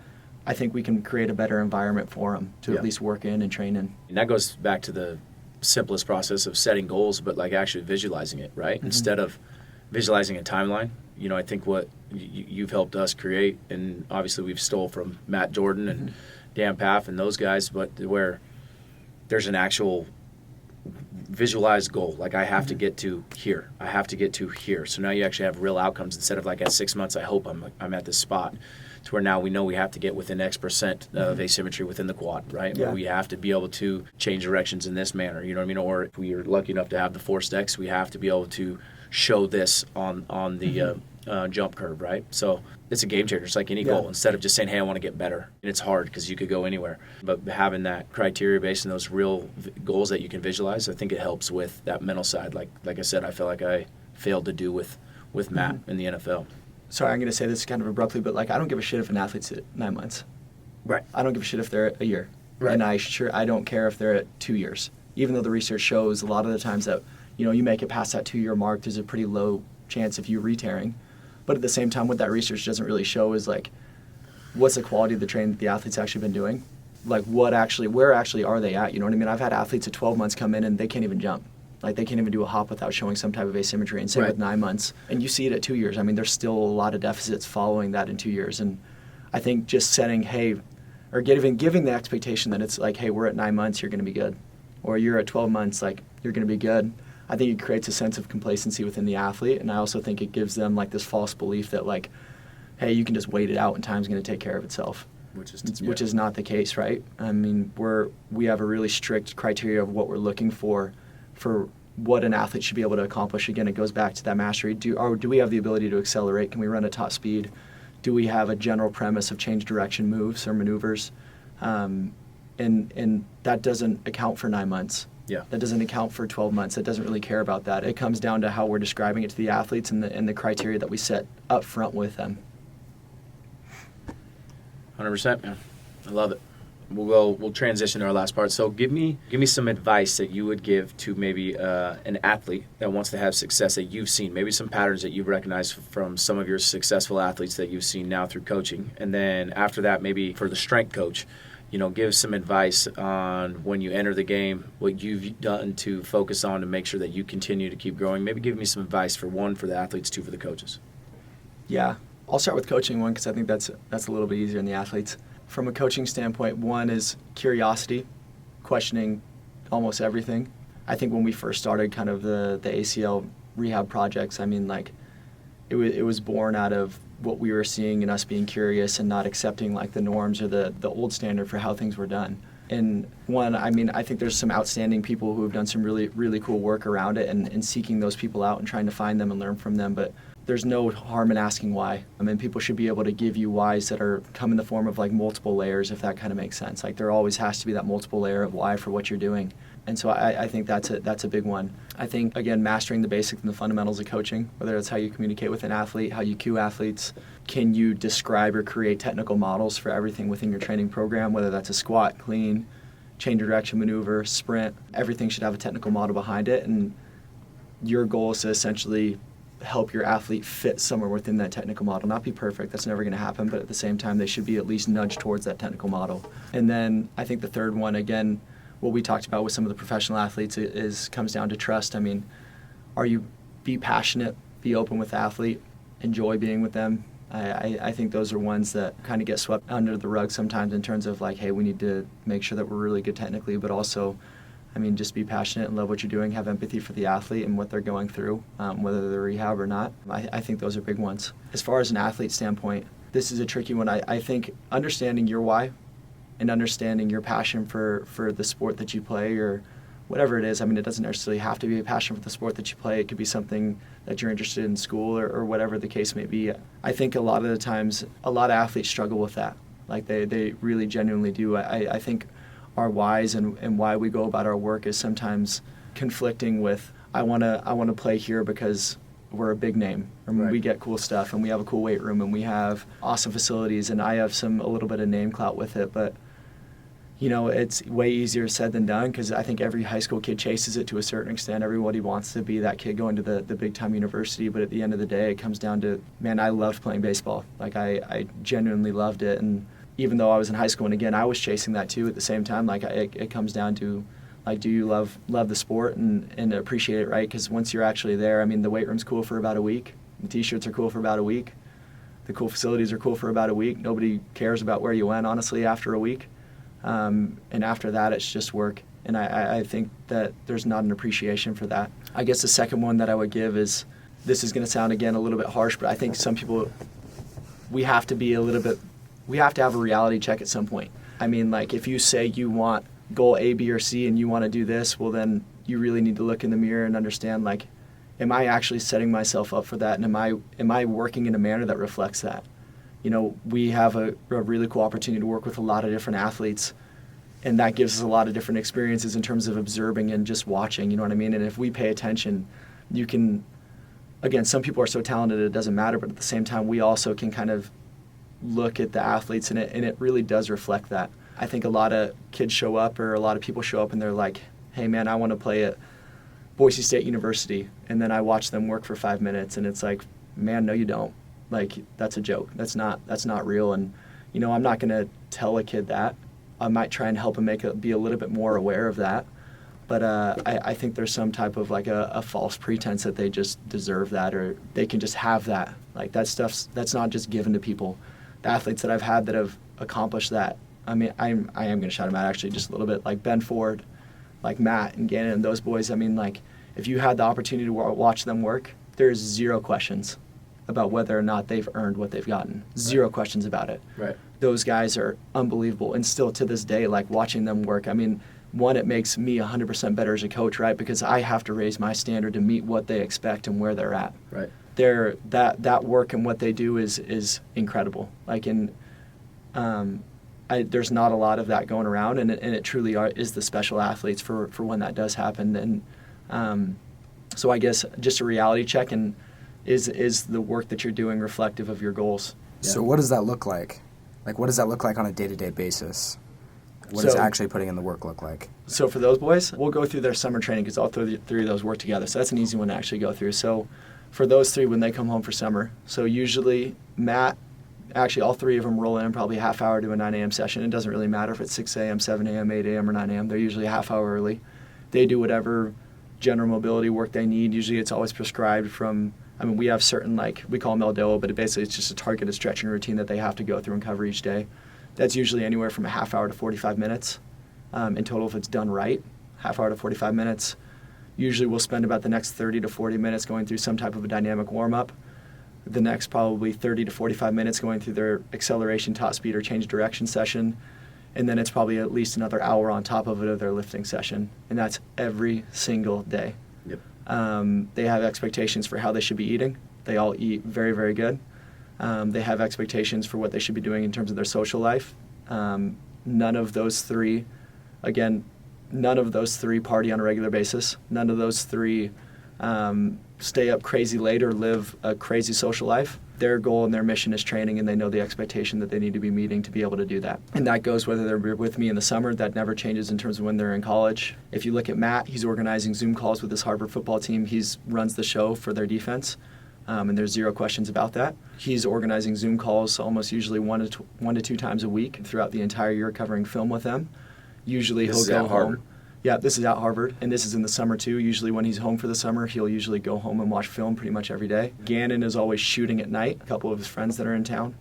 I think we can create a better environment for them to at least work in and train in. And that goes back to the simplest process of setting goals, but like actually visualizing it, right? Instead of visualizing a timeline. I think what you've helped us create, and obviously we've stole from Matt Jordan and Dan Paff and those guys, but where there's an actual visualized goal. Like, I have to get to here. I have to get to here. So now you actually have real outcomes instead of like at 6 months, I hope I'm at this spot, to where now we know we have to get within X percent of asymmetry within the quad, right? Yeah. Where we have to be able to change directions in this manner, you know what I mean? Or if we are lucky enough to have the forced X, we have to be able to show this on the jump curve, right? So it's a game changer. It's like any goal. Instead of just saying, hey, I want to get better. And it's hard because you could go anywhere. But having that criteria based on those real goals that you can visualize, I think it helps with that mental side. Like I said, I feel like I failed to do with Matt in the NFL. sorry, I'm going to say this kind of abruptly, but like I don't give a shit if an athlete's at 9 months. Right. I don't give a shit if they're at a year. Right. And I don't care if they're at 2 years. Even though the research shows a lot of the times that, you make it past that 2-year mark, there's a pretty low chance of you re-tearing. But at the same time, what that research doesn't really show is like, what's the quality of the training that the athlete's actually been doing? Like where actually are they at? You know what I mean? I've had athletes at 12 months come in and they can't even jump. Like they can't even do a hop without showing some type of asymmetry, and same with 9 months. And you see it at 2 years. I mean, there's still a lot of deficits following that in 2 years. And I think just setting, or giving the expectation that it's like, hey, we're at 9 months, you're going to be good. Or you're at 12 months, like, you're going to be good. I think it creates a sense of complacency within the athlete. And I also think it gives them like this false belief that like, hey, you can just wait it out and time's going to take care of itself. Which is not the case, right? I mean, we have a really strict criteria of what we're looking for what an athlete should be able to accomplish. Again, it goes back to that mastery. Do we have the ability to accelerate? Can we run at top speed? Do we have a general premise of change direction moves or maneuvers? And that doesn't account for 9 months. Yeah. That doesn't account for 12 months. It doesn't really care about that. It comes down to how we're describing it to the athletes and the criteria that we set up front with them. 100%, man. I love it. We'll transition to our last part. So give me some advice that you would give to maybe an athlete that wants to have success that you've seen, maybe some patterns that you've recognized from some of your successful athletes that you've seen now through coaching. And then after that, maybe for the strength coach, give some advice on when you enter the game, what you've done to focus on to make sure that you continue to keep growing. Maybe give me some advice for one, for the athletes, two, for the coaches. Yeah, I'll start with coaching one because I think that's a little bit easier in the athletes. From a coaching standpoint, one is curiosity, questioning almost everything. I think when we first started kind of the ACL rehab projects, I mean, like, it was born out of what we were seeing and us being curious and not accepting, like, the norms or the old standard for how things were done. And one, I mean, I think there's some outstanding people who have done some really, really cool work around it and seeking those people out and trying to find them and learn from them. But there's no harm in asking why. I mean, people should be able to give you whys that come in the form of like multiple layers, if that kind of makes sense. Like there always has to be that multiple layer of why for what you're doing. And so I think that's a big one. I think, again, mastering the basics and the fundamentals of coaching, whether it's how you communicate with an athlete, how you cue athletes, can you describe or create technical models for everything within your training program, whether that's a squat, clean, change of direction maneuver, sprint, everything should have a technical model behind it. And your goal is to essentially help your athlete fit somewhere within that technical model. Not be perfect, that's never going to happen, but at the same time, they should be at least nudged towards that technical model. And then I think the third one, again, what we talked about with some of the professional athletes comes down to trust. I mean, be passionate, be open with the athlete, enjoy being with them. I think those are ones that kind of get swept under the rug sometimes in terms of like, hey, we need to make sure that we're really good technically, but also, I mean, just be passionate and love what you're doing, have empathy for the athlete and what they're going through, whether they're rehab or not. I think those are big ones. As far as an athlete standpoint, this is a tricky one. I think understanding your why and understanding your passion for the sport that you play or whatever it is. I mean, it doesn't necessarily have to be a passion for the sport that you play. It could be something that you're interested in school or whatever the case may be. I think a lot of the times, a lot of athletes struggle with that. Like they really genuinely do. I think our whys and why we go about our work is sometimes conflicting with, I want to play here because we're a big name and right. We get cool stuff and we have a cool weight room and we have awesome facilities and I have a little bit of name clout with it, but it's way easier said than done because I think every high school kid chases it to a certain extent. Everybody wants to be that kid going to the big time university, but at the end of the day, it comes down to, man, I loved playing baseball. Like I genuinely loved it, and even though I was in high school, and again, I was chasing that too at the same time. Like it comes down to, like, do you love the sport and appreciate it, right? Because once you're actually there, I mean, the weight room's cool for about a week. The T-shirts are cool for about a week. The cool facilities are cool for about a week. Nobody cares about where you went, honestly, after a week. And after that, it's just work. And I think that there's not an appreciation for that. I guess the second one that I would give is, this is going to sound, again, a little bit harsh, but I think some people, we have to have a reality check at some point. I mean, like, if you say you want goal A, B, or C and you want to do this, well, then you really need to look in the mirror and understand, like, am I actually setting myself up for that? And am I working in a manner that reflects that? We have a really cool opportunity to work with a lot of different athletes, and that gives us a lot of different experiences in terms of observing and just watching, you know what I mean? And if we pay attention, you can again, some people are so talented it doesn't matter, but at the same time, we also can kind of look at the athletes, and it really does reflect that. I think a lot of kids show up, or a lot of people show up, and they're like, hey, man, I want to play at Boise State University. And then I watch them work for 5 minutes, and it's like, man, no, you don't. Like, that's a joke. That's not real. And, you know, I'm not going to tell a kid that. I might try and help him be a little bit more aware of that. But I think there's some type of like a false pretense that they just deserve that, or they can just have that. Like, that's not just given to people. The athletes that I've had that have accomplished that, I mean, I am going to shout them out actually just a little bit, like Ben Ford, like Matt and Gannon and those boys. I mean, like, if you had the opportunity to watch them work, there's zero questions about whether or not they've earned what they've gotten. Zero questions about it. Right. Those guys are unbelievable. And still to this day, like, watching them work, I mean, one, it makes me 100% better as a coach, right? Because I have to raise my standard to meet what they expect and where they're at. Right. That work and what they do is incredible. Like, there's not a lot of that going around, and it truly is the special athletes for when that does happen. And so I guess just a reality check, and is the work that you're doing reflective of your goals? Yeah. So what does that look like? Like, what does that look like on a day-to-day basis? What does actually putting in the work look like? So for those boys, we'll go through their summer training because all three of those work together. So that's an easy one to actually go through. So for those three, when they come home for summer, so usually Matt, actually all three of them roll in probably a half hour to a 9 a.m. session. It doesn't really matter if it's 6 a.m., 7 a.m., 8 a.m., or 9 a.m. They're usually a half hour early. They do whatever general mobility work they need. Usually it's always prescribed from, I mean, we have certain, like, we call them LDO, but basically it's just a targeted stretching routine that they have to go through and cover each day. That's usually anywhere from a half hour to 45 minutes. In total, if it's done right, half hour to 45 minutes. Usually we'll spend about the next 30 to 40 minutes going through some type of a dynamic warm-up. The next probably 30 to 45 minutes going through their acceleration, top speed, or change direction session. And then it's probably at least another hour on top of it of their lifting session. And that's every single day. Yep. They have expectations for how they should be eating. They all eat very, very good. They have expectations for what they should be doing in terms of their social life. None of those three party on a regular basis. None of those three stay up crazy late or live a crazy social life. Their goal and their mission is training, and they know the expectation that they need to be meeting to be able to do that. And that goes whether they're with me in the summer. That never changes in terms of when they're in college. If you look at Matt, he's organizing Zoom calls with his Harvard football team. He runs the show for their defense. And there's zero questions about that. He's organizing Zoom calls almost usually one to two times a week throughout the entire year, covering film with them. Usually he'll go home. Yeah, this is at Harvard, and this is in the summer too. Usually when he's home for the summer, he'll usually go home and watch film pretty much every day. Gannon is always shooting at night, a couple of his friends that are in town.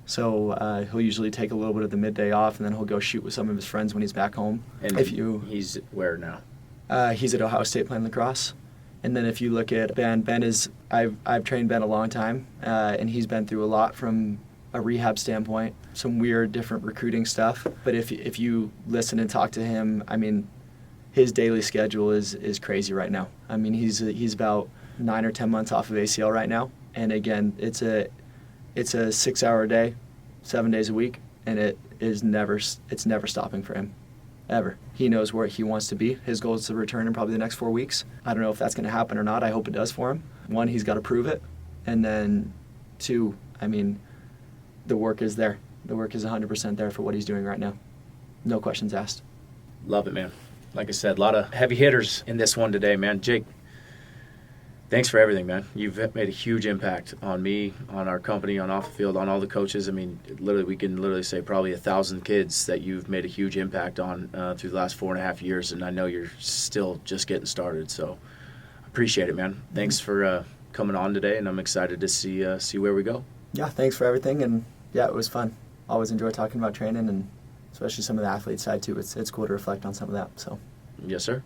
So he'll usually take a little bit of the midday off, and then he'll go shoot with some of his friends when he's back home. And he's where now? He's at Ohio State playing lacrosse. And then if you look at Ben is, I've trained Ben a long time, and he's been through a lot from a rehab standpoint, some weird different recruiting stuff. But if you listen and talk to him, I mean, his daily schedule is crazy right now. I mean, he's about 9 or 10 months off of ACL right now, and again, it's a 6-hour day, 7 days a week, and it's never stopping for him, ever. He knows where he wants to be. His goal is to return in probably the next 4 weeks. I don't know if that's going to happen or not. I hope it does for him. One, he's got to prove it, and then two, I mean, the work is there. The work is 100% there for what he's doing right now. No questions asked. Love it, man. Like I said, a lot of heavy hitters in this one today, man. Jake, thanks for everything, man. You've made a huge impact on me, on our company, on Offthefield, on all the coaches. I mean, literally, we can say probably 1,000 kids that you've made a huge impact on through the last 4.5 years, and I know you're still just getting started. So, appreciate it, man. Thanks for coming on today, and I'm excited to see where we go. Yeah, thanks for everything, and yeah, it was fun. Always enjoy talking about training, and especially some of the athlete side too. It's cool to reflect on some of that. So. Yes, sir.